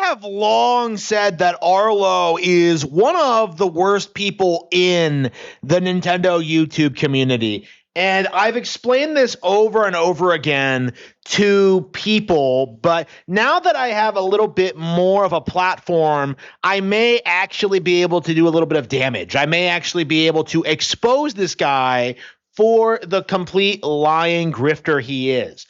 have long said that Arlo is one of the worst people in the Nintendo YouTube community. And I've explained this over and over again to people, but now that I have a little bit more of a platform, I may actually be able to do a little bit of damage. I may actually be able to expose this guy for the complete lying grifter he is.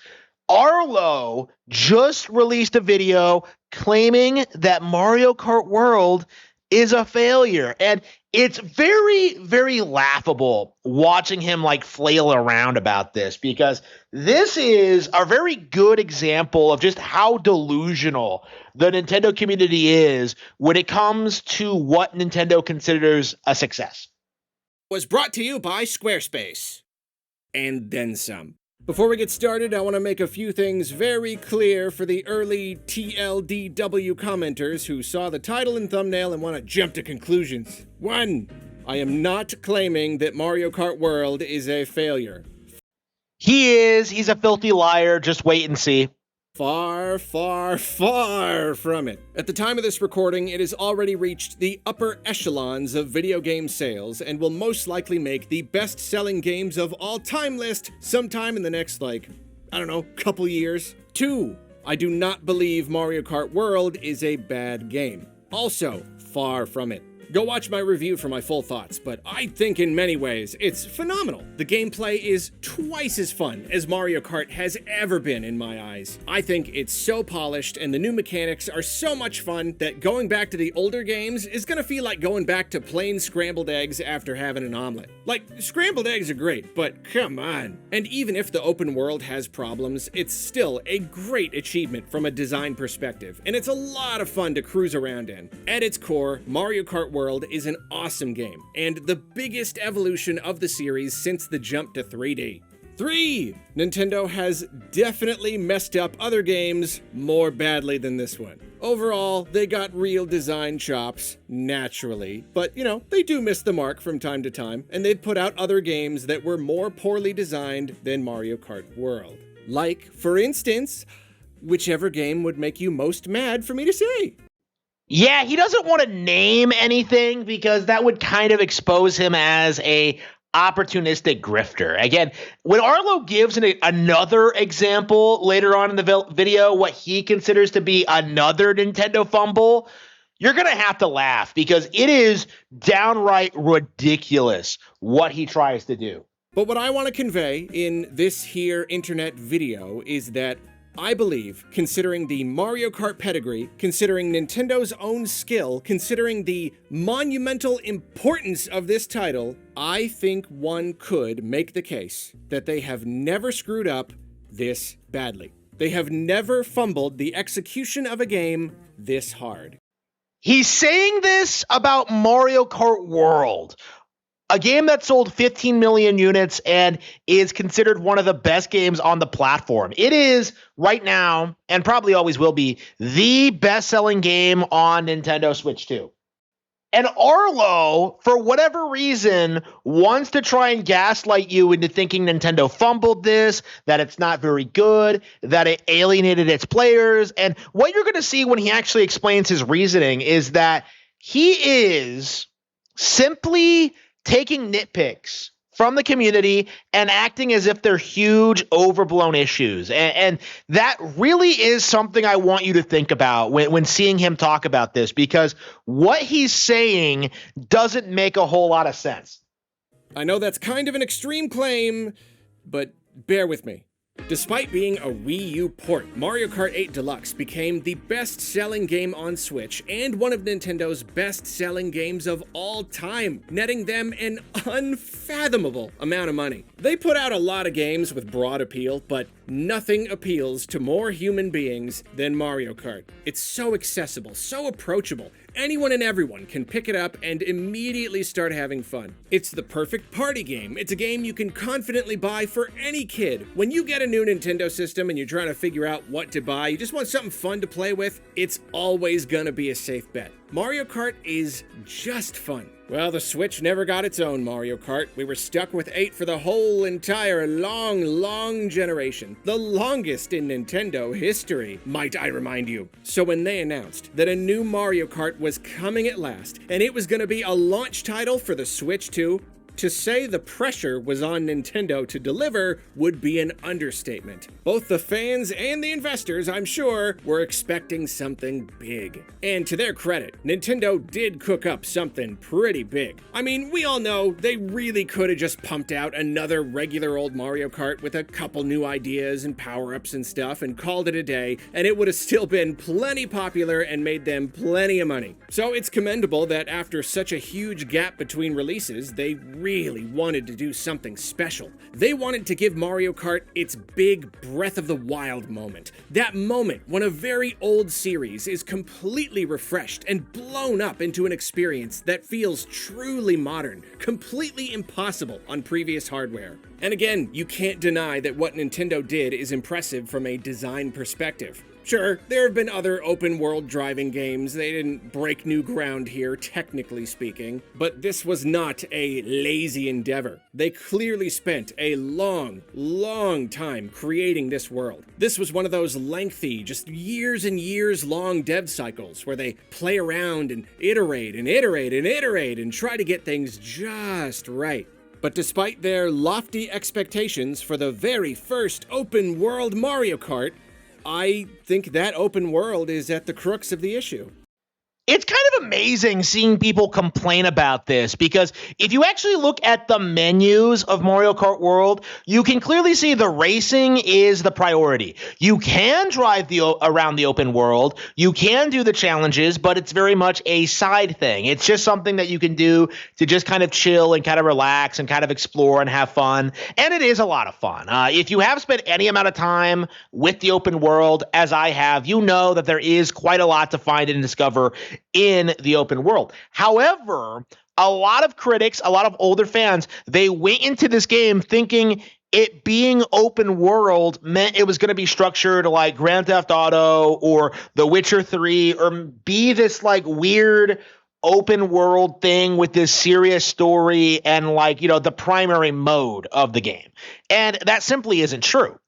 Arlo just released a video claiming that Mario Kart World is a failure. And it's very, very laughable watching him like flail around about this, because this is a very good example of just how delusional the Nintendo community is when it comes to what Nintendo considers a success. Was brought to you by Squarespace. And then some. Before we get started, I want to make a few things very clear for the early TLDW commenters who saw the title and thumbnail and want to jump to conclusions. 1. I am not claiming that Mario Kart World is a failure. He is. He's a filthy liar. Just wait and see. Far, far, far from it. At the time of this recording, it has already reached the upper echelons of video game sales and will most likely make the best-selling games of all time list sometime in the next, couple years. 2. I do not believe Mario Kart World is a bad game. Also, far from it. Go watch my review for my full thoughts, but I think in many ways it's phenomenal. The gameplay is twice as fun as Mario Kart has ever been in my eyes. I think it's so polished and the new mechanics are so much fun that going back to the older games is gonna feel like going back to plain scrambled eggs after having an omelet. Like, scrambled eggs are great, but come on. And even if the open world has problems, it's still a great achievement from a design perspective, and it's a lot of fun to cruise around in. At its core, Mario Kart World is an awesome game, and the biggest evolution of the series since the jump to 3D. 3. Nintendo has definitely messed up other games more badly than this one. Overall, they got real design chops, naturally, but they do miss the mark from time to time, and they've put out other games that were more poorly designed than Mario Kart World. Like, for instance, whichever game would make you most mad for me to say. Yeah, he doesn't want to name anything because that would kind of expose him as a opportunistic grifter. Again, when Arlo gives another example later on in the video, what he considers to be another Nintendo fumble, you're going to have to laugh because it is downright ridiculous what he tries to do. But what I want to convey in this here internet video is that I believe, considering the Mario Kart pedigree, considering Nintendo's own skill, considering the monumental importance of this title, I think one could make the case that they have never screwed up this badly. They have never fumbled the execution of a game this hard. He's saying this about Mario Kart World, a game that sold 15 million units and is considered one of the best games on the platform. It is right now, and probably always will be, the best-selling game on Nintendo Switch 2. And Arlo, for whatever reason, wants to try and gaslight you into thinking Nintendo fumbled this, that it's not very good, that it alienated its players. And what you're going to see when he actually explains his reasoning is that he is simply taking nitpicks from the community and acting as if they're huge, overblown issues. And that really is something I want you to think about when seeing him talk about this, because what he's saying doesn't make a whole lot of sense. I know that's kind of an extreme claim, but bear with me. Despite being a Wii U port, Mario Kart 8 Deluxe became the best-selling game on Switch and one of Nintendo's best-selling games of all time, netting them an unfathomable amount of money. They put out a lot of games with broad appeal, but nothing appeals to more human beings than Mario Kart. It's so accessible, so approachable. Anyone and everyone can pick it up and immediately start having fun. It's the perfect party game. It's a game you can confidently buy for any kid. When you get a new Nintendo system and you're trying to figure out what to buy, you just want something fun to play with, it's always gonna be a safe bet. Mario Kart is just fun. Well, the Switch never got its own Mario Kart. We were stuck with 8 for the whole entire long generation. The longest in Nintendo history, might I remind you. So when they announced that a new Mario Kart was coming at last, and it was going to be a launch title for the Switch too, to say the pressure was on Nintendo to deliver would be an understatement. Both the fans and the investors, I'm sure, were expecting something big. And to their credit, Nintendo did cook up something pretty big. I mean, we all know they really could have just pumped out another regular old Mario Kart with a couple new ideas and power-ups and stuff and called it a day, and it would have still been plenty popular and made them plenty of money. So it's commendable that after such a huge gap between releases, they really wanted to do something special. They wanted to give Mario Kart its big Breath of the Wild moment. That moment when a very old series is completely refreshed and blown up into an experience that feels truly modern, completely impossible on previous hardware. And again, you can't deny that what Nintendo did is impressive from a design perspective. Sure, there have been other open-world driving games. They didn't break new ground here, technically speaking. But this was not a lazy endeavor. They clearly spent a long time creating this world. This was one of those lengthy, just years and years long dev cycles where they play around and iterate and try to get things just right. But despite their lofty expectations for the very first open-world Mario Kart, I think that open world is at the crux of the issue. It's kind of amazing seeing people complain about this, because if you actually look at the menus of Mario Kart World, you can clearly see the racing is the priority. You can drive around the open world, you can do the challenges, but it's very much a side thing. It's just something that you can do to just kind of chill and kind of relax and kind of explore and have fun, and it is a lot of fun. If you have spent any amount of time with the open world, as I have, you know that there is quite a lot to find and discover in the open world. However, a lot of critics, a lot of older fans, they went into this game thinking it being open world meant it was going to be structured like Grand Theft Auto or The Witcher 3, or be this like weird open world thing with this serious story and like, you know, the primary mode of the game. And that simply isn't true.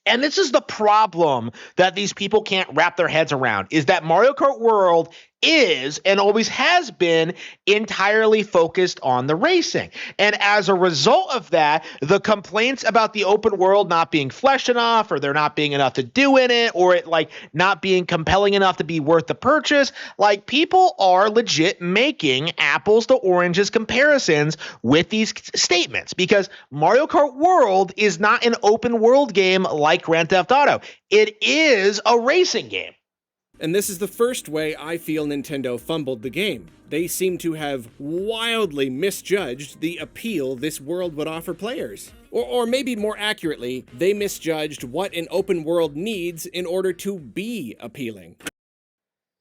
And this is the problem that these people can't wrap their heads around, is that Mario Kart World is and always has been entirely focused on the racing. And as a result of that, the complaints about the open world not being fleshed enough, or there not being enough to do in it, or it like not being compelling enough to be worth the purchase, like people are legit making apples to oranges comparisons with these statements, because Mario Kart World is not an open world game like Grand Theft Auto. It is a racing game. And this is the first way I feel Nintendo fumbled the game. They seem to have wildly misjudged the appeal this world would offer players. Or maybe more accurately, they misjudged what an open world needs in order to be appealing.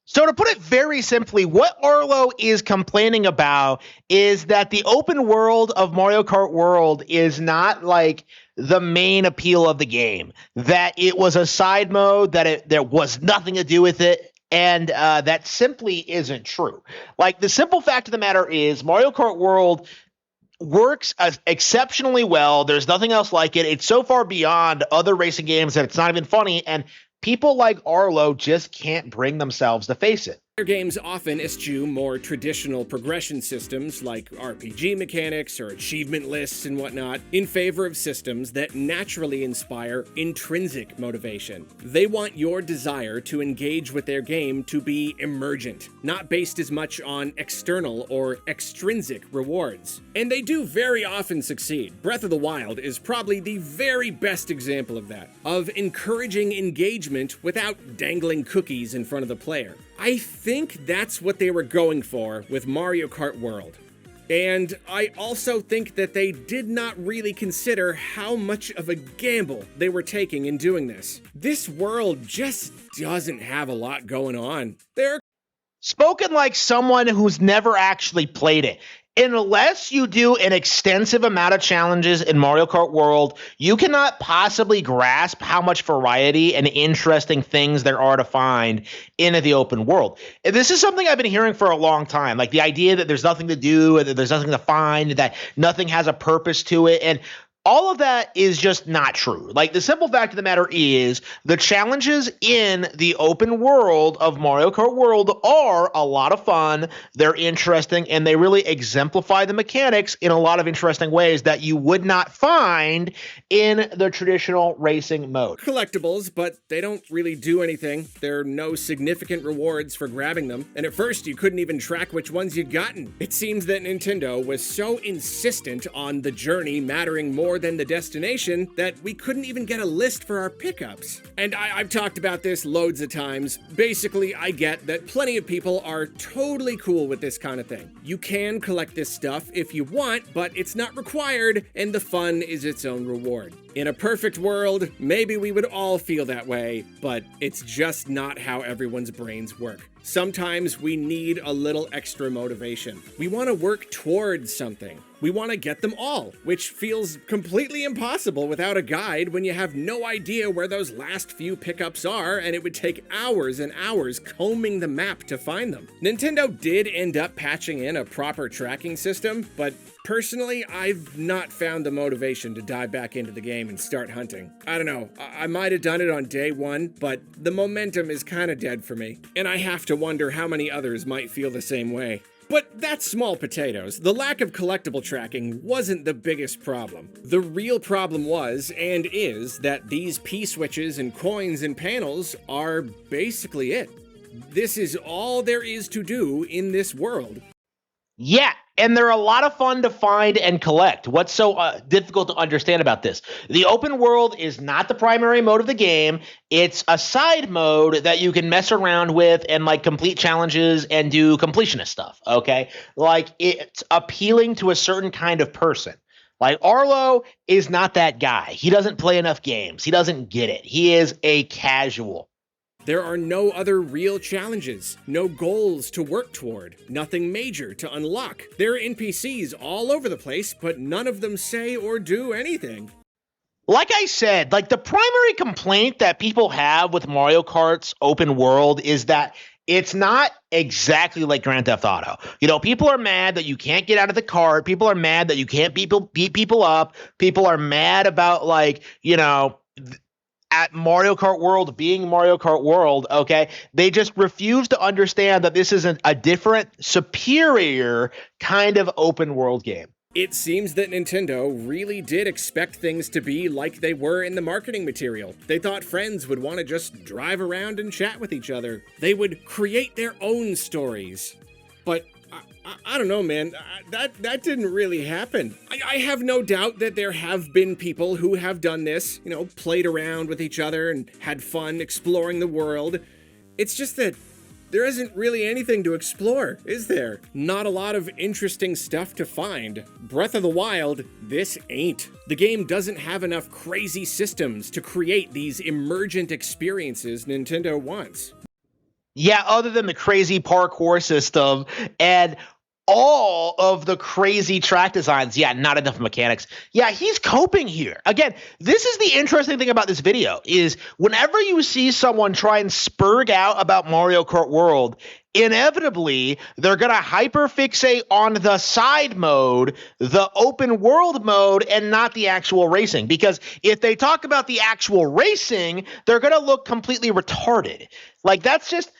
So to put it very simply, what Arlo is complaining about is that the open world of Mario Kart World is not like the main appeal of the game, that it was a side mode, that there was nothing to do with it, and that simply isn't true. Like, the simple fact of the matter is Mario Kart World works exceptionally well. There's nothing else like it. It's so far beyond other racing games that it's not even funny, and people like Arlo just can't bring themselves to face it. Other games often eschew more traditional progression systems like RPG mechanics or achievement lists and whatnot in favor of systems that naturally inspire intrinsic motivation. They want your desire to engage with their game to be emergent, not based as much on external or extrinsic rewards. And they do very often succeed. Breath of the Wild is probably the very best example of that, of encouraging engagement without dangling cookies in front of the player. I think that's what they were going for with Mario Kart World. And I also think that they did not really consider how much of a gamble they were taking in doing this. This world just doesn't have a lot going on. Spoken like someone who's never actually played it. Unless you do an extensive amount of challenges in Mario Kart World, you cannot possibly grasp how much variety and interesting things there are to find in the open world. And this is something I've been hearing for a long time, like the idea that there's nothing to do, that there's nothing to find, that nothing has a purpose to it. And all of that is just not true. Like, the simple fact of the matter is the challenges in the open world of Mario Kart World are a lot of fun. They're interesting, and they really exemplify the mechanics in a lot of interesting ways that you would not find in the traditional racing mode. Collectibles, but they don't really do anything. There are no significant rewards for grabbing them, and at first you couldn't even track which ones you'd gotten. It seems that Nintendo was so insistent on the journey mattering more than the destination that we couldn't even get a list for our pickups. And I've talked about this loads of times. Basically, I get that plenty of people are totally cool with this kind of thing. You can collect this stuff if you want, but it's not required, and the fun is its own reward. In a perfect world, maybe we would all feel that way, but it's just not how everyone's brains work. Sometimes we need a little extra motivation. We want to work towards something. We want to get them all, which feels completely impossible without a guide when you have no idea where those last few pickups are, and it would take hours and hours combing the map to find them. Nintendo did end up patching in a proper tracking system, but personally, I've not found the motivation to dive back into the game and start hunting. I don't know, I might have done it on day one, but the momentum is kind of dead for me, and I have to wonder how many others might feel the same way. But that's small potatoes. The lack of collectible tracking wasn't the biggest problem. The real problem was, and is, that these P-switches and coins and panels are basically it. This is all there is to do in this world. Yeah, and they're a lot of fun to find and collect. What's so difficult to understand about this? The open world is not the primary mode of the game. It's a side mode that you can mess around with and like complete challenges and do completionist stuff, okay? Like, it's appealing to a certain kind of person. Like, Arlo is not that guy. He doesn't play enough games. He doesn't get it. He is a casual. There are no other real challenges, no goals to work toward, nothing major to unlock. There are NPCs all over the place, but none of them say or do anything. Like I said, like, the primary complaint that people have with Mario Kart's open world is that it's not exactly like Grand Theft Auto. You know, people are mad that you can't get out of the cart. People are mad that you can't beat people up. People are mad about, like, you know, at Mario Kart World being Mario Kart World, okay? They just refuse to understand that this is a different, superior kind of open world game. It seems that Nintendo really did expect things to be like they were in the marketing material. They thought friends would want to just drive around and chat with each other. They would create their own stories. But I don't know, man. That didn't really happen. I have no doubt that there have been people who have done this, you know, played around with each other and had fun exploring the world. It's just that there isn't really anything to explore, is there? Not a lot of interesting stuff to find. Breath of the Wild, this ain't. The game doesn't have enough crazy systems to create these emergent experiences Nintendo wants. Yeah, other than the crazy parkour system and all of the crazy track designs. Yeah, not enough mechanics. Yeah, he's coping here. Again, this is the interesting thing about this video is whenever you see someone try and spurg out about Mario Kart World, inevitably, they're going to hyperfixate on the side mode, the open world mode, and not the actual racing. Because if they talk about the actual racing, they're going to look completely retarded. Like, that's just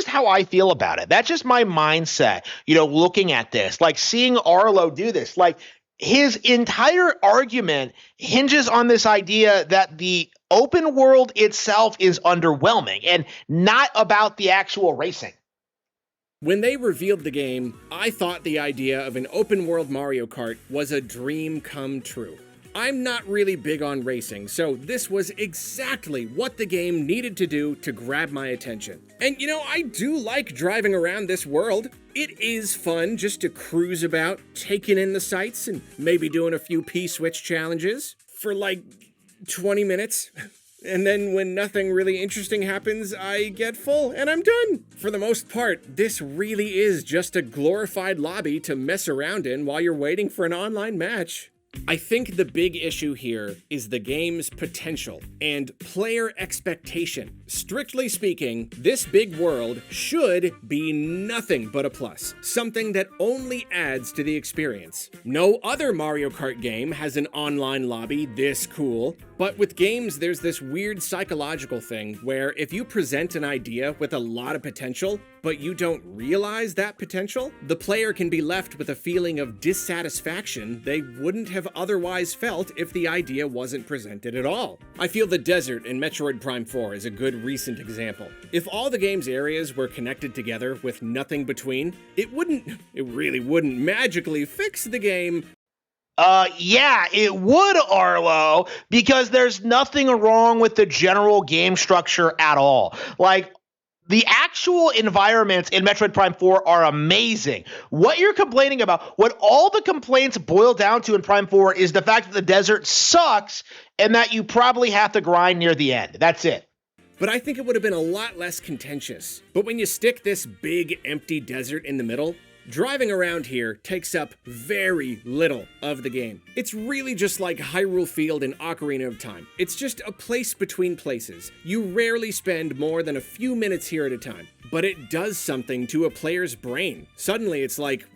how I feel about it. That's just my mindset, you know, looking at this, like seeing Arlo do this. Like, his entire argument hinges on this idea that the open world itself is underwhelming and not about the actual racing. When they revealed the game, I thought the idea of an open world Mario Kart was a dream come true. I'm not really big on racing, so this was exactly what the game needed to do to grab my attention. And you know, I do like driving around this world. It is fun just to cruise about, taking in the sights, and maybe doing a few P-switch challenges for like 20 minutes. And then when nothing really interesting happens, I get full and I'm done. For the most part, this really is just a glorified lobby to mess around in while you're waiting for an online match. I think the big issue here is the game's potential and player expectation. Strictly speaking, this big world should be nothing but a plus, something that only adds to the experience. No other Mario Kart game has an online lobby this cool, but with games there's this weird psychological thing where if you present an idea with a lot of potential, but you don't realize that potential, the player can be left with a feeling of dissatisfaction they wouldn't have otherwise felt if the idea wasn't presented at all. I feel the desert in Metroid Prime 4 is a good recent example. If all the game's areas were connected together with nothing between, it really wouldn't magically fix the game. Yeah, it would, Arlo, because there's nothing wrong with the general game structure at all. Like, the actual environments in Metroid Prime 4 are amazing. What you're complaining about, what all the complaints boil down to in Prime 4 is the fact that the desert sucks and that you probably have to grind near the end. That's it. But I think it would have been a lot less contentious. But when you stick this big empty desert in the middle, driving around here takes up very little of the game. It's really just like Hyrule Field and Ocarina of Time. It's just a place between places. You rarely spend more than a few minutes here at a time. But it does something to a player's brain. Suddenly it's like,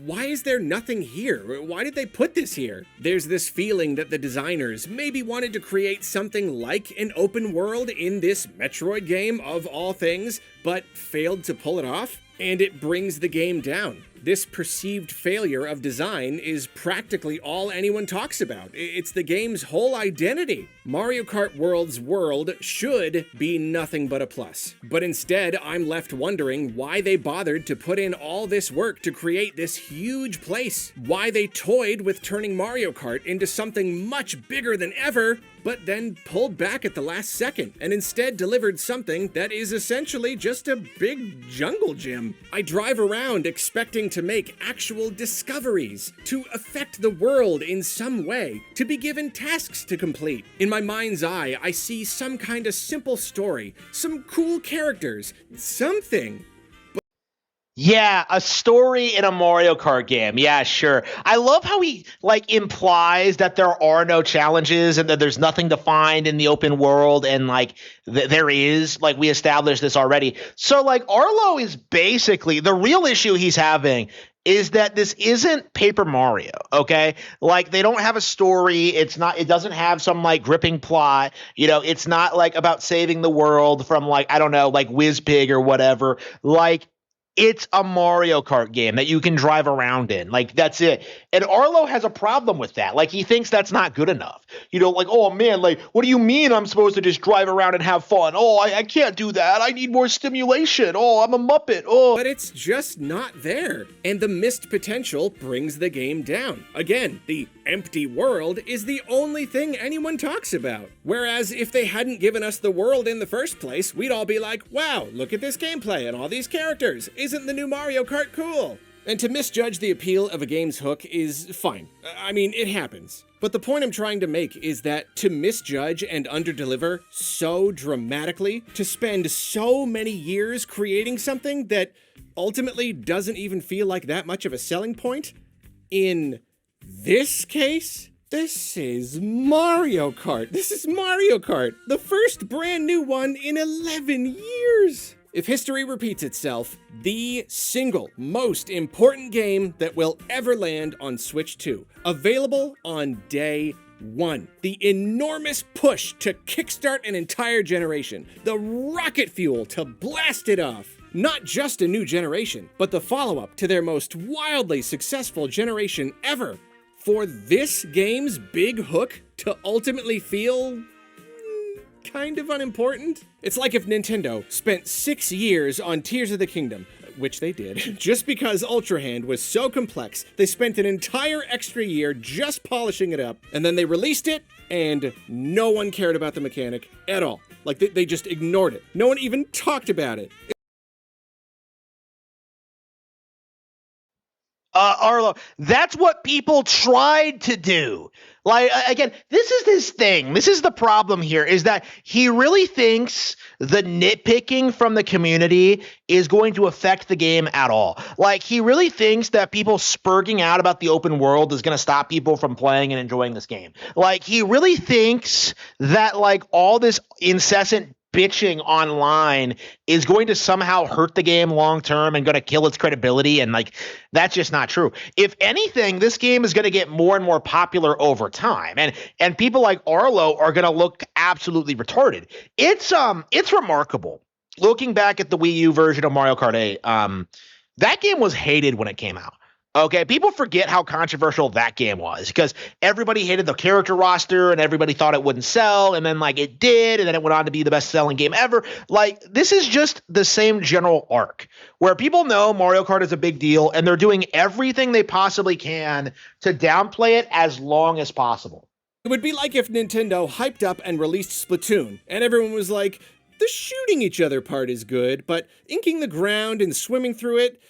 why is there nothing here? Why did they put this here? There's this feeling that the designers maybe wanted to create something like an open world in this Metroid game of all things, but failed to pull it off. And it brings the game down. This perceived failure of design is practically all anyone talks about. It's the game's whole identity. Mario Kart World's world should be nothing but a plus. But instead, I'm left wondering why they bothered to put in all this work to create this huge place. Why they toyed with turning Mario Kart into something much bigger than ever, but then pulled back at the last second and instead delivered something that is essentially just a big jungle gym. I drive around expecting to make actual discoveries, to affect the world in some way, to be given tasks to complete. In my mind's eye, I see some kind of simple story, some cool characters, something. Yeah, a story in a Mario Kart game. Yeah, sure. I love how he implies that there are no challenges and that there's nothing to find in the open world, and there is. We established this already. So Arlo is basically the real issue he's having is that this isn't Paper Mario, okay? They don't have a story. It doesn't have some gripping plot. It's not about saving the world from I don't know, WizPig or whatever. It's a Mario Kart game that you can drive around in. That's it. And Arlo has a problem with that. He thinks that's not good enough. Oh man, what do you mean I'm supposed to just drive around and have fun? Oh, I can't do that. I need more stimulation. Oh, I'm a Muppet. Oh. But it's just not there. And the missed potential brings the game down. Again, the empty world is the only thing anyone talks about. Whereas if they hadn't given us the world in the first place, we'd all be like, wow, look at this gameplay and all these characters. Isn't the new Mario Kart cool? And to misjudge the appeal of a game's hook is fine. I mean, it happens. But the point I'm trying to make is that to misjudge and underdeliver so dramatically, to spend so many years creating something that ultimately doesn't even feel like that much of a selling point, in this case, this is Mario Kart. This is Mario Kart, the first brand new one in 11 years. If history repeats itself, the single most important game that will ever land on Switch 2, available on day one. The enormous push to kickstart an entire generation, the rocket fuel to blast it off. Not just a new generation, but the follow-up to their most wildly successful generation ever. For this game's big hook to ultimately feel kind of unimportant? It's like if Nintendo spent 6 years on Tears of the Kingdom, which they did, just because Ultra Hand was so complex, they spent an entire extra year just polishing it up, and then they released it, and no one cared about the mechanic at all. They just ignored it. No one even talked about it. Arlo, that's what people tried to do. Like, again, this is his thing. This is the problem here, is that he really thinks the nitpicking from the community is going to affect the game at all. Like, he really thinks that people spurging out about the open world is going to stop people from playing and enjoying this game. Like, he really thinks that, like, all this incessant bitching online is going to somehow hurt the game long term and going to kill its credibility, and like that's just not true. If anything, this game is going to get more and more popular over time, and people like Arlo are going to look absolutely retarded. It's remarkable looking back at the Wii U version of Mario Kart 8. That game was hated when it came out. Okay, people forget how controversial that game was because everybody hated the character roster and everybody thought it wouldn't sell, and then like it did, and then it went on to be the best-selling game ever. Like, this is just the same general arc where people know Mario Kart is a big deal and they're doing everything they possibly can to downplay it as long as possible. It would be like if Nintendo hyped up and released Splatoon, and everyone was like, the shooting each other part is good, but inking the ground and swimming through it,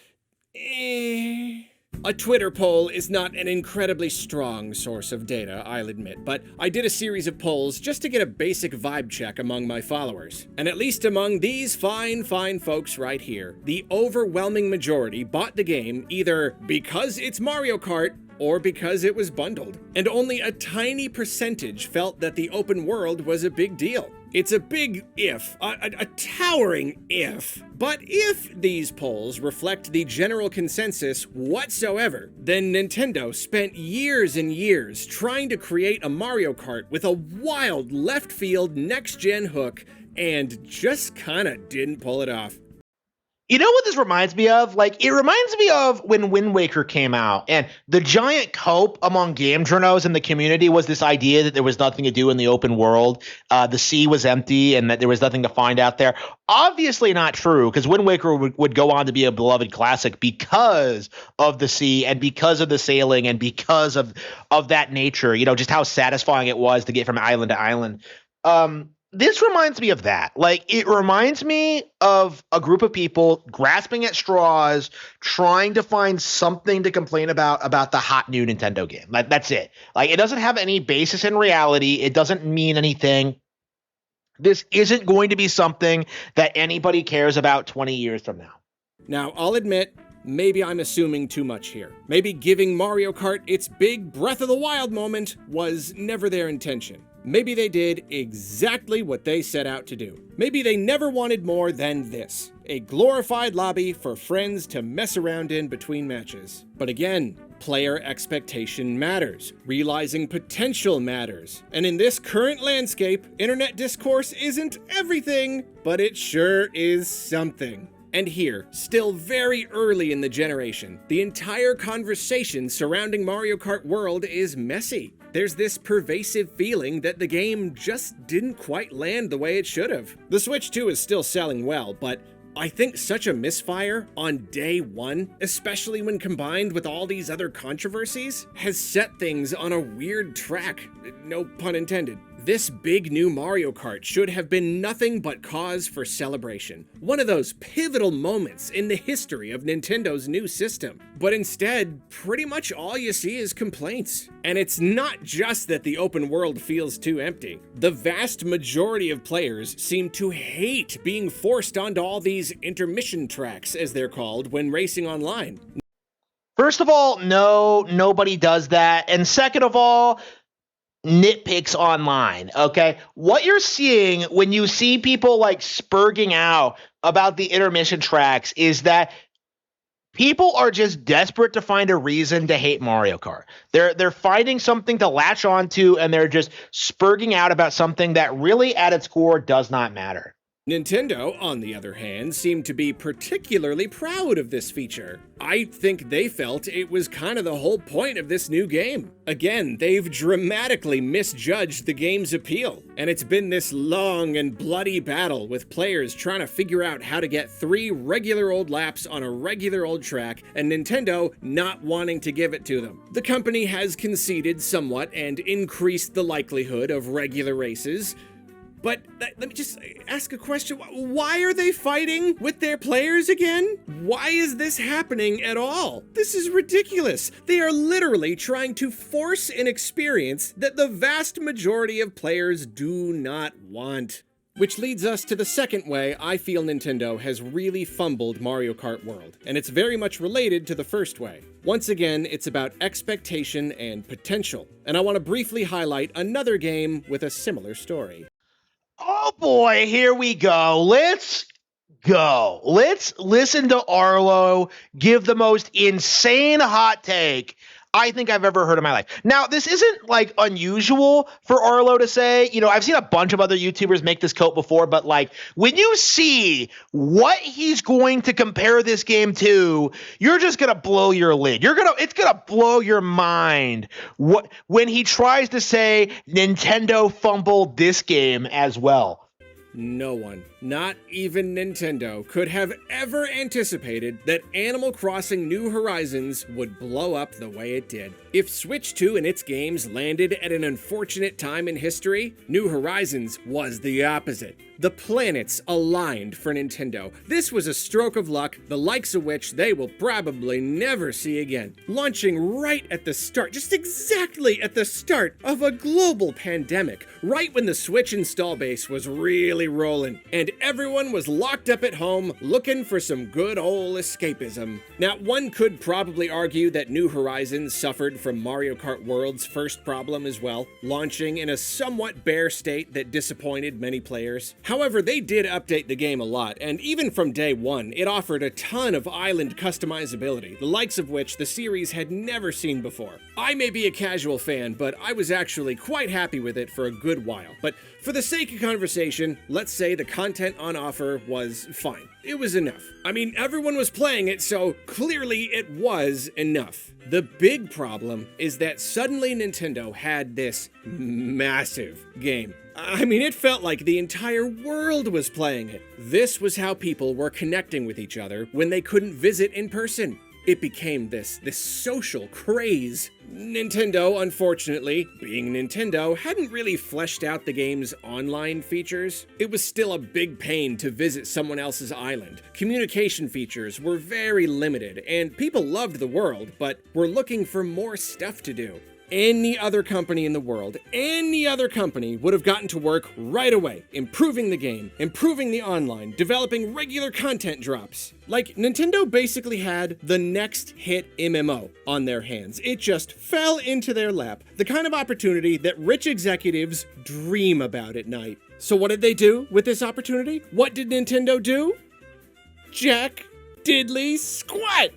A Twitter poll is not an incredibly strong source of data, I'll admit, but I did a series of polls just to get a basic vibe check among my followers. And at least among these fine folks right here, the overwhelming majority bought the game either because it's Mario Kart or because it was bundled. And only a tiny percentage felt that the open world was a big deal. It's a big if, a towering if. But if these polls reflect the general consensus whatsoever, then Nintendo spent years and years trying to create a Mario Kart with a wild left-field next-gen hook and just kinda didn't pull it off. You know what this reminds me of? Like, it reminds me of when Wind Waker came out, and the giant cope among game journos in the community was this idea that there was nothing to do in the open world. The sea was empty and that there was nothing to find out there. Obviously not true, because Wind Waker would go on to be a beloved classic because of the sea and because of the sailing and because of that nature, you know, just how satisfying it was to get from island to island. This reminds me of that. Like, it reminds me of a group of people grasping at straws, trying to find something to complain about the hot new Nintendo game. Like, that's it. Like, it doesn't have any basis in reality. It doesn't mean anything. This isn't going to be something that anybody cares about 20 years from now. Now, I'll admit, maybe I'm assuming too much here. Maybe giving Mario Kart its big Breath of the Wild moment was never their intention. Maybe they did exactly what they set out to do. Maybe they never wanted more than this, a glorified lobby for friends to mess around in between matches. But again, player expectation matters. Realizing potential matters. And in this current landscape, internet discourse isn't everything, but it sure is something. And here, still very early in the generation, the entire conversation surrounding Mario Kart World is messy. There's this pervasive feeling that the game just didn't quite land the way it should have. The Switch 2 is still selling well, but I think such a misfire on day one, especially when combined with all these other controversies, has set things on a weird track. No pun intended. This big new Mario Kart should have been nothing but cause for celebration. One of those pivotal moments in the history of Nintendo's new system. But instead, pretty much all you see is complaints. And it's not just that the open world feels too empty. The vast majority of players seem to hate being forced onto all these intermission tracks, as they're called, when racing online. First of all, no, nobody does that. And second of all, nitpicks online, okay? What you're seeing when you see people like spurging out about the intermission tracks is that people are just desperate to find a reason to hate Mario Kart. They're finding something to latch onto, and they're just spurging out about something that really at its core does not matter. Nintendo, on the other hand, seemed to be particularly proud of this feature. I think they felt it was kind of the whole point of this new game. Again, they've dramatically misjudged the game's appeal, and it's been this long and bloody battle with players trying to figure out how to get 3 regular old laps on a regular old track, and Nintendo not wanting to give it to them. The company has conceded somewhat and increased the likelihood of regular races, But let me just ask a question. Why are they fighting with their players again? Why is this happening at all? This is ridiculous. They are literally trying to force an experience that the vast majority of players do not want. Which leads us to the second way I feel Nintendo has really fumbled Mario Kart World, and it's very much related to the first way. Once again, it's about expectation and potential, and I want to briefly highlight another game with a similar story. Oh boy, here we go. Let's go. Let's listen to Arlo give the most insane hot take I think I've ever heard in my life. Now, this isn't like unusual for Arlo to say. You know, I've seen a bunch of other YouTubers make this quote before, but like when you see what he's going to compare this game to, you're just going to blow your lid. It's going to blow your mind when he tries to say Nintendo fumbled this game as well. No one, not even Nintendo, could have ever anticipated that Animal Crossing New Horizons would blow up the way it did. If Switch 2 and its games landed at an unfortunate time in history, New Horizons was the opposite. The planets aligned for Nintendo. This was a stroke of luck, the likes of which they will probably never see again. Launching right at the start, just exactly at the start of a global pandemic, right when the Switch install base was really rolling, and everyone was locked up at home looking for some good old escapism. Now, one could probably argue that New Horizons suffered from Mario Kart World's first problem as well, launching in a somewhat bare state that disappointed many players. However, they did update the game a lot, and even from day one, it offered a ton of island customizability, the likes of which the series had never seen before. I may be a casual fan, but I was actually quite happy with it for a good while. But for the sake of conversation, let's say the content on offer was fine. It was enough. I mean, everyone was playing it, so clearly it was enough. The big problem is that suddenly Nintendo had this massive game. I mean, it felt like the entire world was playing it. This was how people were connecting with each other when they couldn't visit in person. It became this social craze. Nintendo, unfortunately, being Nintendo, hadn't really fleshed out the game's online features. It was still a big pain to visit someone else's island. Communication features were very limited, and people loved the world, but were looking for more stuff to do. Any other company in the world, any other company would have gotten to work right away, improving the game, improving the online, developing regular content drops. Like, Nintendo basically had the next hit MMO on their hands. It just fell into their lap, the kind of opportunity that rich executives dream about at night. So what did they do with this opportunity? What did Nintendo do? Jack diddly squat!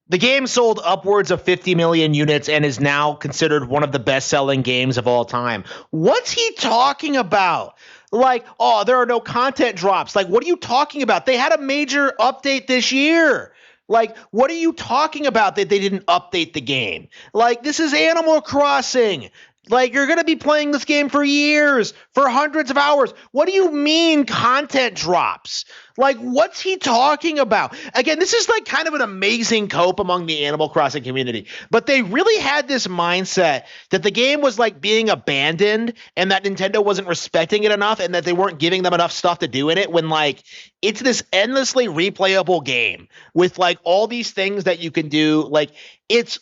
The game sold upwards of 50 million units and is now considered one of the best-selling games of all time. What's he talking about? Like, oh, there are no content drops. Like, what are you talking about? They had a major update this year. Like, what are you talking about that they didn't update the game? Like, this is Animal Crossing. Like, you're going to be playing this game for years, for hundreds of hours. What do you mean content drops? Like, what's he talking about? Again, this is like kind of an amazing cope among the Animal Crossing community. But they really had this mindset that the game was like being abandoned and that Nintendo wasn't respecting it enough and that they weren't giving them enough stuff to do in it when like it's this endlessly replayable game with like all these things that you can do. Like, it's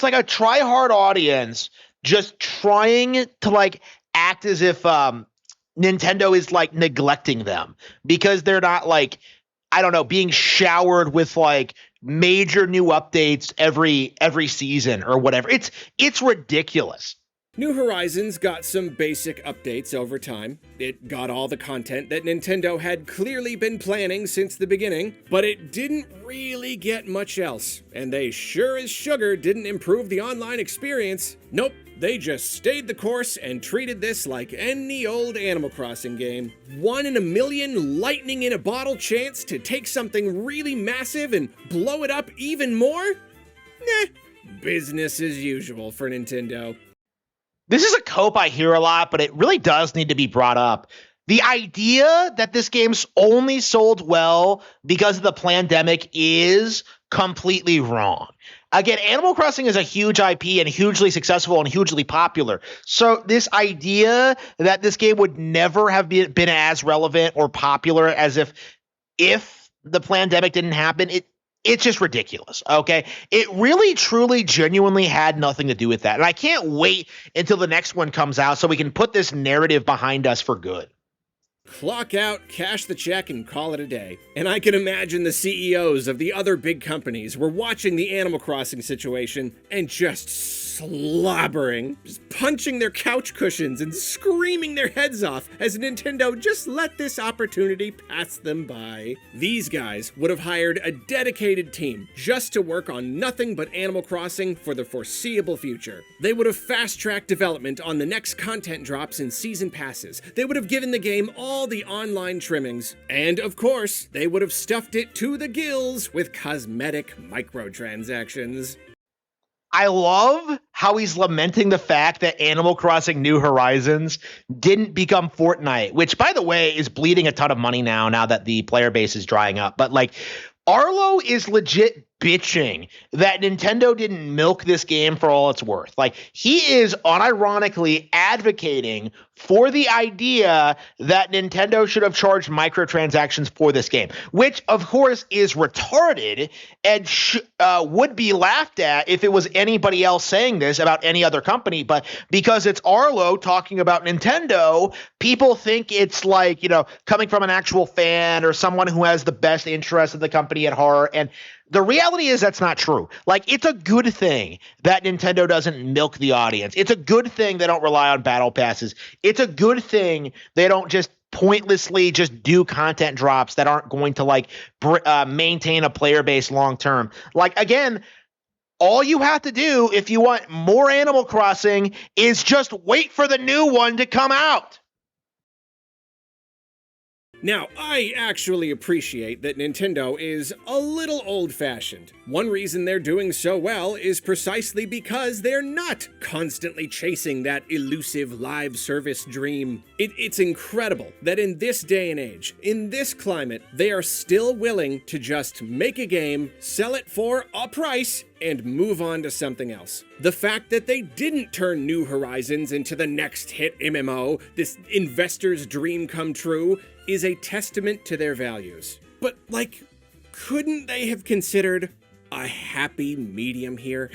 like a try-hard audience just trying to like act as if Nintendo is like neglecting them because they're not like, I don't know, being showered with like major new updates every season or whatever. It's ridiculous. New Horizons got some basic updates over time. It got all the content that Nintendo had clearly been planning since the beginning, but it didn't really get much else. And they sure as sugar didn't improve the online experience. Nope, they just stayed the course and treated this like any old Animal Crossing game. 1 in a million lightning in a bottle chance to take something really massive and blow it up even more? Nah, business as usual for Nintendo. This is a cope I hear a lot, but it really does need to be brought up. The idea that this game's only sold well because of the pandemic is completely wrong. Again, Animal Crossing is a huge IP and hugely successful and hugely popular. So this idea that this game would never have been as relevant or popular as if the pandemic didn't happen, it's just ridiculous, okay? It really, truly, genuinely had nothing to do with that. And I can't wait until the next one comes out so we can put this narrative behind us for good. Clock out, cash the check, and call it a day. And I can imagine the CEOs of the other big companies were watching the Animal Crossing situation and just slobbering, just punching their couch cushions and screaming their heads off as Nintendo just let this opportunity pass them by. These guys would have hired a dedicated team just to work on nothing but Animal Crossing for the foreseeable future. They would have fast-tracked development on the next content drops and season passes. They would have given the game all the online trimmings. And of course, they would have stuffed it to the gills with cosmetic microtransactions. I love how he's lamenting the fact that Animal Crossing New Horizons didn't become Fortnite, which, by the way, is bleeding a ton of money now that the player base is drying up. But, like, Arlo is legit bitching that Nintendo didn't milk this game for all it's worth. Like, he is unironically advocating for the idea that Nintendo should have charged microtransactions for this game, which, of course, is retarded and would be laughed at if it was anybody else saying this about any other company. But because it's Arlo talking about Nintendo, people think it's like, coming from an actual fan or someone who has the best interest of the company at heart. And the reality is that's not true. Like, it's a good thing that Nintendo doesn't milk the audience. It's a good thing they don't rely on battle passes. It's a good thing they don't just pointlessly just do content drops that aren't going to maintain a player base long term. Like, again, all you have to do if you want more Animal Crossing is just wait for the new one to come out. Now, I actually appreciate that Nintendo is a little old-fashioned. One reason they're doing so well is precisely because they're not constantly chasing that elusive live service dream. It's incredible that in this day and age, in this climate, they are still willing to just make a game, sell it for a price, and move on to something else. The fact that they didn't turn New Horizons into the next hit MMO, this investor's dream come true, is a testament to their values. But, couldn't they have considered a happy medium here?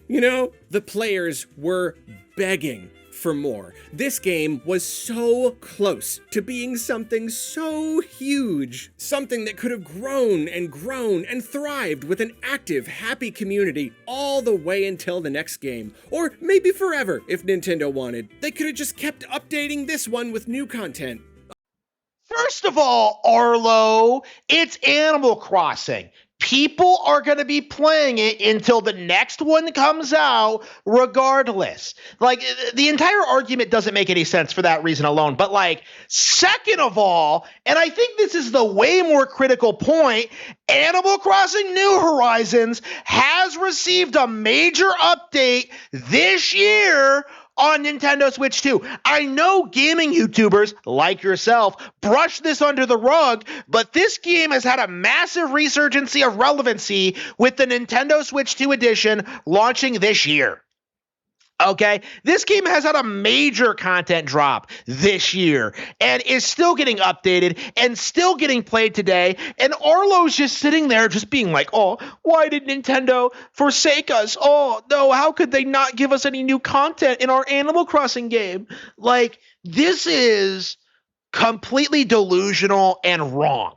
The players were begging for more. This game was so close to being something so huge, something that could have grown and thrived with an active, happy community all the way until the next game, or maybe forever if Nintendo wanted. They could have just kept updating this one with new content. First of all, Arlo, it's Animal Crossing. People are going to be playing it until the next one comes out, regardless. The entire argument doesn't make any sense for that reason alone. But, second of all, and I think this is the way more critical point, Animal Crossing New Horizons has received a major update this year on Nintendo Switch 2. I know gaming YouTubers like yourself brush this under the rug, but this game has had a massive resurgency of relevancy with the Nintendo Switch 2 edition launching this year. Okay, this game has had a major content drop this year and is still getting updated and still getting played today. And Arlo's just sitting there just being like, oh, why did Nintendo forsake us? Oh, no, how could they not give us any new content in our Animal Crossing game? This is completely delusional and wrong.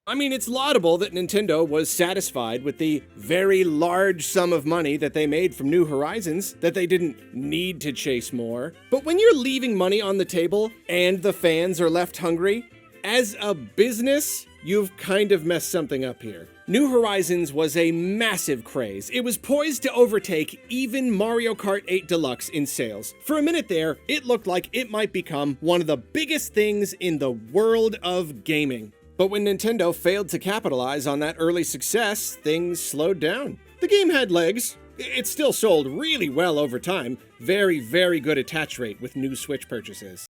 I mean, it's laudable that Nintendo was satisfied with the very large sum of money that they made from New Horizons, that they didn't need to chase more. But when you're leaving money on the table and the fans are left hungry, as a business, you've kind of messed something up here. New Horizons was a massive craze. It was poised to overtake even Mario Kart 8 Deluxe in sales. For a minute there, it looked like it might become one of the biggest things in the world of gaming. But when Nintendo failed to capitalize on that early success, things slowed down. The game had legs. It still sold really well over time. Very, very good attach rate with new Switch purchases.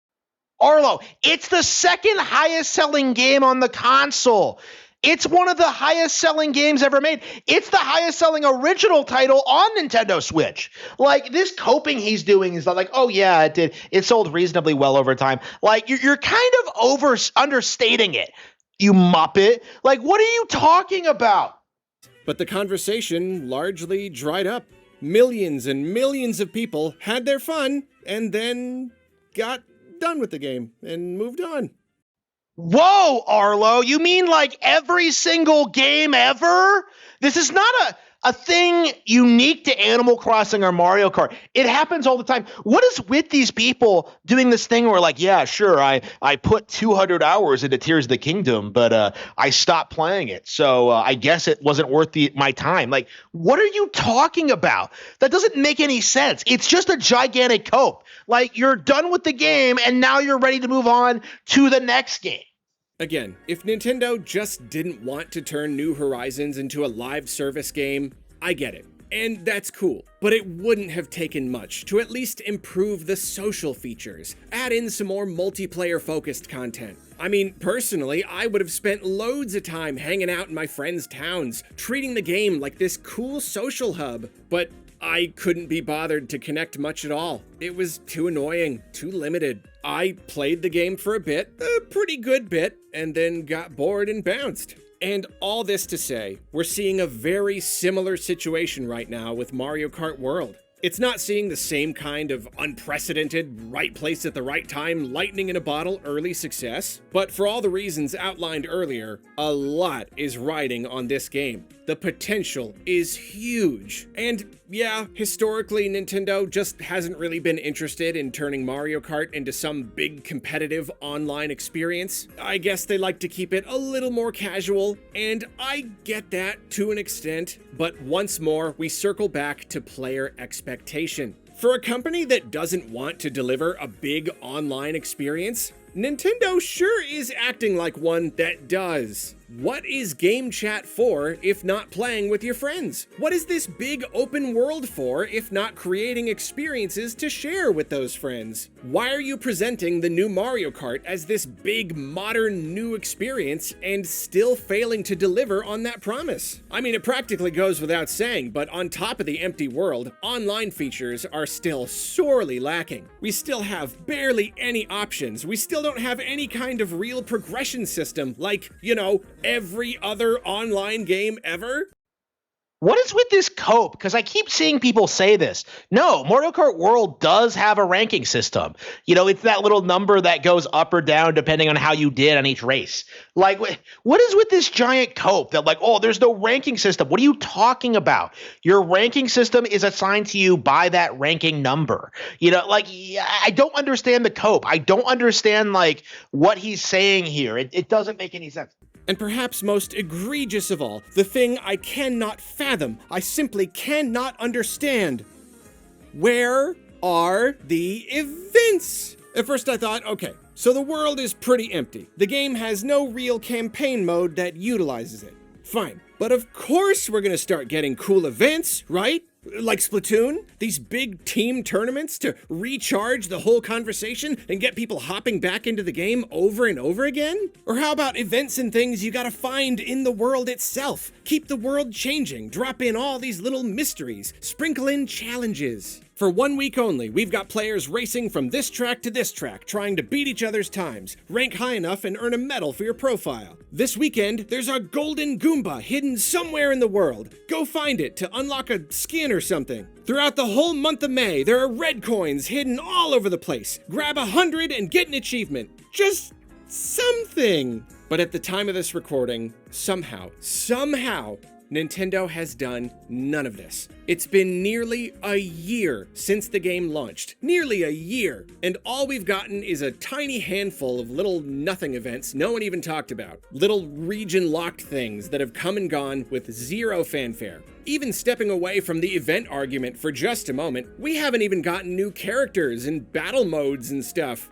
Arlo, it's the second highest selling game on the console. It's one of the highest selling games ever made. It's the highest selling original title on Nintendo Switch. Like, this coping he's doing is like, oh yeah, it did. It sold reasonably well over time. Like, you're kind of understating it, you muppet. Like, what are you talking about? But the conversation largely dried up. Millions and millions of people had their fun and then got done with the game and moved on. Whoa, Arlo, you mean like every single game ever? This is not a thing unique to Animal Crossing or Mario Kart. It happens all the time. What is with these people doing this thing where like, yeah, sure, I put 200 hours into Tears of the Kingdom, but I stopped playing it. So I guess it wasn't worth my time. Like, what are you talking about? That doesn't make any sense. It's just a gigantic cope. Like, you're done with the game and now you're ready to move on to the next game. Again, if Nintendo just didn't want to turn New Horizons into a live service game, I get it. And that's cool. But it wouldn't have taken much to at least improve the social features, add in some more multiplayer-focused content. I mean, personally, I would have spent loads of time hanging out in my friends' towns, treating the game like this cool social hub, but I couldn't be bothered to connect much at all. It was too annoying, too limited. I played the game for a pretty good bit, and then got bored and bounced. And all this to say, we're seeing a very similar situation right now with Mario Kart World. It's not seeing the same kind of unprecedented, right place at the right time, lightning in a bottle early success, but for all the reasons outlined earlier, a lot is riding on this game. The potential is huge. And yeah, historically, Nintendo just hasn't really been interested in turning Mario Kart into some big competitive online experience. I guess they like to keep it a little more casual, and I get that to an extent, but once more, we circle back to player expectation. For a company that doesn't want to deliver a big online experience, Nintendo sure is acting like one that does. What is game chat for if not playing with your friends? What is this big open world for if not creating experiences to share with those friends? Why are you presenting the new Mario Kart as this big modern new experience and still failing to deliver on that promise? I mean, it practically goes without saying, but on top of the empty world, online features are still sorely lacking. We still have barely any options. We still don't have any kind of real progression system like, you know, every other online game ever? What is with this cope? Because I keep seeing people say this. No, Mario Kart World does have a ranking system. You know, it's that little number that goes up or down depending on how you did on each race. Like, what is with this giant cope that like, oh, there's no ranking system? What are you talking about? Your ranking system is assigned to you by that ranking number. You know, like, I don't understand the cope. I don't understand, like, what he's saying here. It doesn't make any sense. And perhaps most egregious of all, the thing I cannot fathom, I simply cannot understand. Where are the events? At first I thought, okay, so the world is pretty empty. The game has no real campaign mode that utilizes it. Fine. But of course we're gonna start getting cool events, right? Like Splatoon? These big team tournaments to recharge the whole conversation and get people hopping back into the game over and over again? Or how about events and things you gotta find in the world itself? Keep the world changing, drop in all these little mysteries, sprinkle in challenges. For 1 week only, we've got players racing from this track to this track, trying to beat each other's times, rank high enough and earn a medal for your profile. This weekend, there's a golden Goomba hidden somewhere in the world. Go find it to unlock a skin or something. Throughout the whole month of May, there are red coins hidden all over the place. Grab 100 and get an achievement. Just something. But at the time of this recording, somehow, Nintendo has done none of this. It's been nearly a year since the game launched. Nearly a year. And all we've gotten is a tiny handful of little nothing events no one even talked about. Little region-locked things that have come and gone with zero fanfare. Even stepping away from the event argument for just a moment, we haven't even gotten new characters and battle modes and stuff.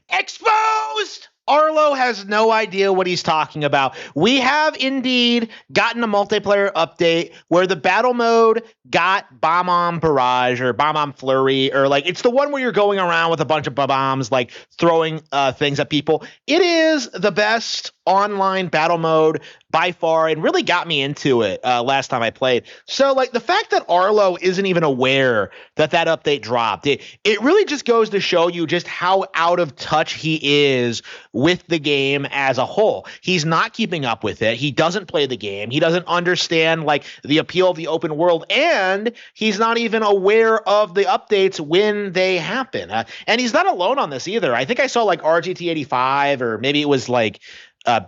Exposed! Arlo has no idea what he's talking about. We have indeed gotten a multiplayer update where the battle mode got Bomb Barrage or Bomb Flurry, or like it's the one where you're going around with a bunch of bombs, like throwing things at people. It is the best online battle mode by far and really got me into it last time I played. So like the fact that Arlo isn't even aware that update dropped, it really just goes to show you just how out of touch he is with the game as a whole. He's not keeping up with it. He doesn't play the game. He doesn't understand like the appeal of the open world, and he's not even aware of the updates when they happen. And he's not alone on this either. I think I saw like RGT85 or maybe it was like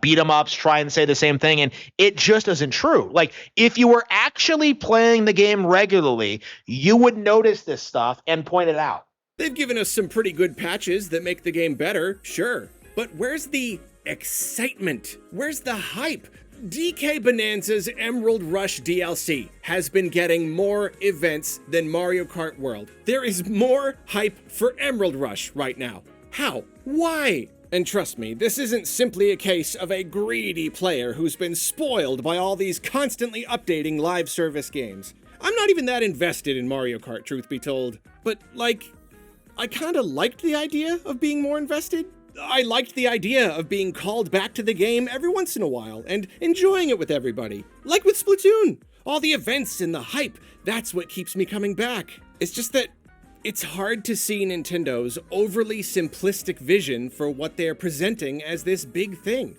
beat 'em ups try and say the same thing, and it just isn't true. Like if you were actually playing the game regularly, you would notice this stuff and point it out. They've given us some pretty good patches that make the game better, sure. But where's the excitement? Where's the hype? DK Bonanza's Emerald Rush DLC has been getting more events than Mario Kart World. There is more hype for Emerald Rush right now. How? Why? And trust me, this isn't simply a case of a greedy player who's been spoiled by all these constantly updating live service games. I'm not even that invested in Mario Kart, truth be told. But, like, I kinda liked the idea of being more invested. I liked the idea of being called back to the game every once in a while and enjoying it with everybody. Like with Splatoon. All the events and the hype, that's what keeps me coming back. It's just that it's hard to see Nintendo's overly simplistic vision for what they're presenting as this big thing.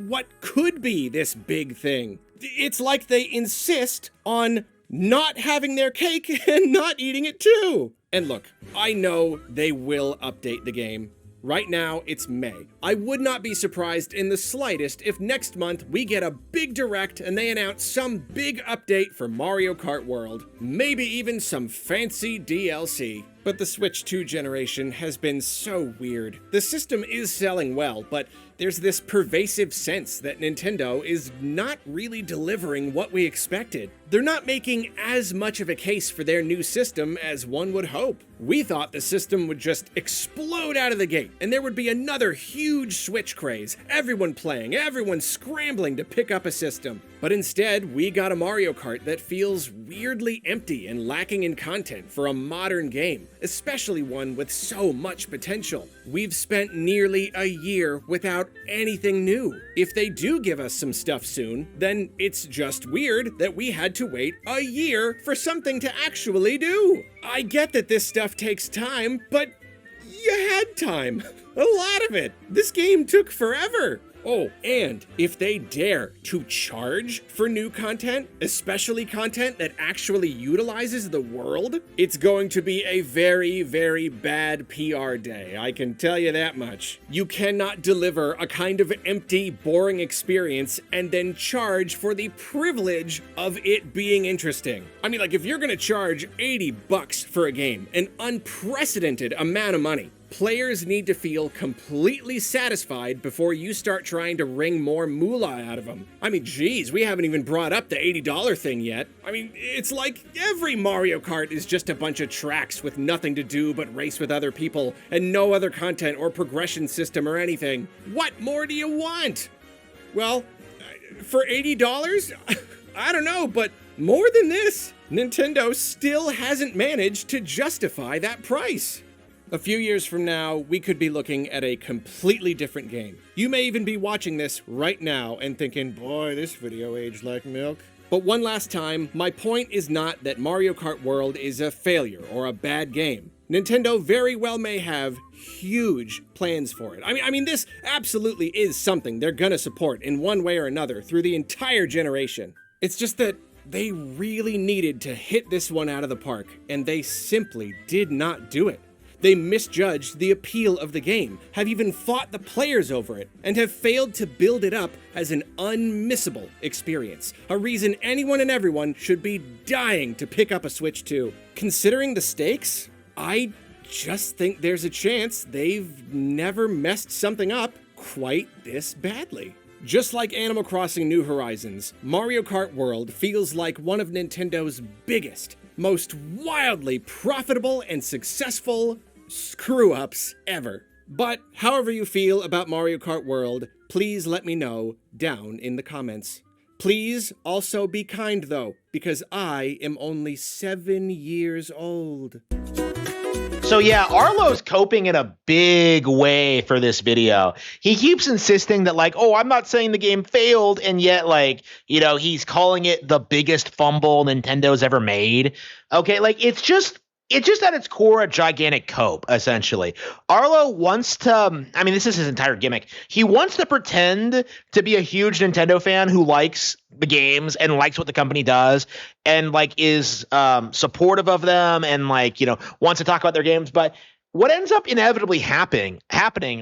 What could be this big thing? It's like they insist on not having their cake and not eating it too. And look, I know they will update the game. Right now, it's May. I would not be surprised in the slightest if next month we get a big direct and they announce some big update for Mario Kart World. Maybe even some fancy DLC. But the Switch 2 generation has been so weird. The system is selling well, but there's this pervasive sense that Nintendo is not really delivering what we expected. They're not making as much of a case for their new system as one would hope. We thought the system would just explode out of the gate, and there would be another huge Switch craze, everyone playing, everyone scrambling to pick up a system. But instead, we got a Mario Kart that feels weirdly empty and lacking in content for a modern game, especially one with so much potential. We've spent nearly a year without anything new. If they do give us some stuff soon, then it's just weird that we had to wait a year for something to actually do. I get that this stuff takes time, but you had time. A lot of it. This game took forever. Oh, and if they dare to charge for new content, especially content that actually utilizes the world, it's going to be a very, very bad PR day. I can tell you that much. You cannot deliver a kind of empty, boring experience and then charge for the privilege of it being interesting. I mean, like, if you're gonna charge $80 for a game, an unprecedented amount of money, players need to feel completely satisfied before you start trying to wring more moolah out of them. I mean, geez, we haven't even brought up the $80 thing yet. I mean, it's like every Mario Kart is just a bunch of tracks with nothing to do but race with other people and no other content or progression system or anything. What more do you want? Well, for $80? I don't know, but more than this, Nintendo still hasn't managed to justify that price. A few years from now, we could be looking at a completely different game. You may even be watching this right now and thinking, boy, this video aged like milk. But one last time, my point is not that Mario Kart World is a failure or a bad game. Nintendo very well may have huge plans for it. I mean, this absolutely is something they're gonna support in one way or another through the entire generation. It's just that they really needed to hit this one out of the park, and they simply did not do it. They misjudged the appeal of the game, have even fought the players over it, and have failed to build it up as an unmissable experience. A reason anyone and everyone should be dying to pick up a Switch 2. Considering the stakes, I just think there's a chance they've never messed something up quite this badly. Just like Animal Crossing New Horizons, Mario Kart World feels like one of Nintendo's biggest, most wildly profitable and successful screw-ups ever. But however you feel about Mario Kart World, please let me know down in the comments. Please also be kind though, because I am only 7 years old. So yeah, Arlo's coping in a big way for this video. He keeps insisting that like, oh, I'm not saying the game failed, and yet like, he's calling it the biggest fumble Nintendo's ever made. Okay, like it's just at its core a gigantic cope, essentially. Arlo wants to, this is his entire gimmick. He wants to pretend to be a huge Nintendo fan who likes the games and likes what the company does and like is supportive of them and like, wants to talk about their games. But what ends up inevitably happening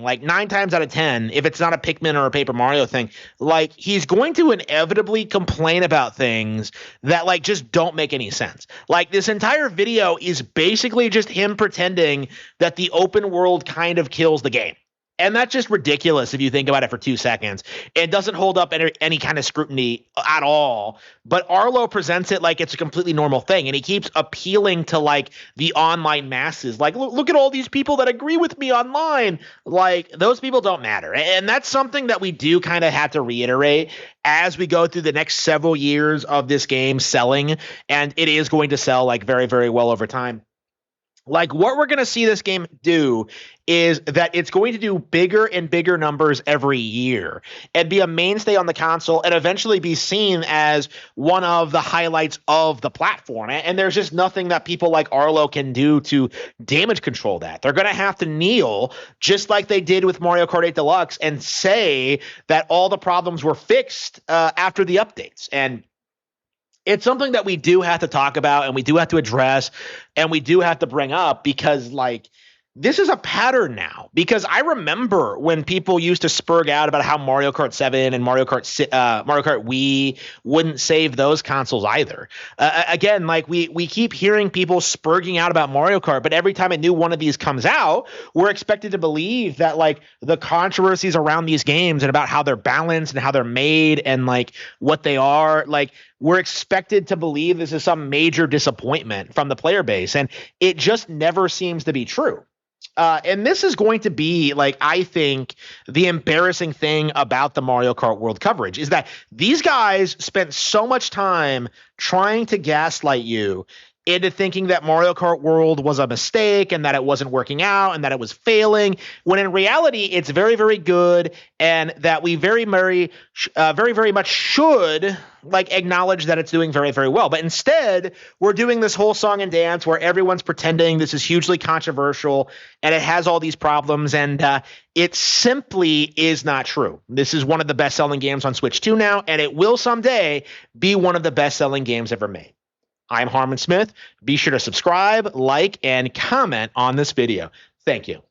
like 9 times out of 10, if it's not a Pikmin or a Paper Mario thing, like he's going to inevitably complain about things that like just don't make any sense. Like this entire video is basically just him pretending that the open world kind of kills the game. And that's just ridiculous if you think about it for 2 seconds. It doesn't hold up any kind of scrutiny at all. But Arlo presents it like it's a completely normal thing. And he keeps appealing to like the online masses. Like, look at all these people that agree with me online. Like those people don't matter. And that's something that we do kind of have to reiterate as we go through the next several years of this game selling. And it is going to sell like very, very well over time. Like what we're going to see this game do is that it's going to do bigger and bigger numbers every year and be a mainstay on the console and eventually be seen as one of the highlights of the platform. And there's just nothing that people like Arlo can do to damage control that. They're going to have to kneel just like they did with Mario Kart 8 Deluxe and say that all the problems were fixed after the updates. And it's something that we do have to talk about and we do have to address and we do have to bring up because like this is a pattern now. Because I remember when people used to spurg out about how Mario Kart 7 and Mario Kart Wii wouldn't save those consoles either. Again, like we keep hearing people spurging out about Mario Kart, but every time a new one of these comes out, we're expected to believe that like the controversies around these games and about how they're balanced and how they're made and like what they are, like we're expected to believe this is some major disappointment from the player base. And it just never seems to be true. And this is going to be, like, I think, the embarrassing thing about the Mario Kart World coverage is that these guys spent so much time trying to gaslight you into thinking that Mario Kart World was a mistake and that it wasn't working out and that it was failing, when in reality it's very, very good and that we very, very much should like acknowledge that it's doing very, very well. But instead, we're doing this whole song and dance where everyone's pretending this is hugely controversial and it has all these problems, and it simply is not true. This is one of the best-selling games on Switch 2 now, and it will someday be one of the best-selling games ever made. I'm Harman Smith. Be sure to subscribe, like, and comment on this video. Thank you.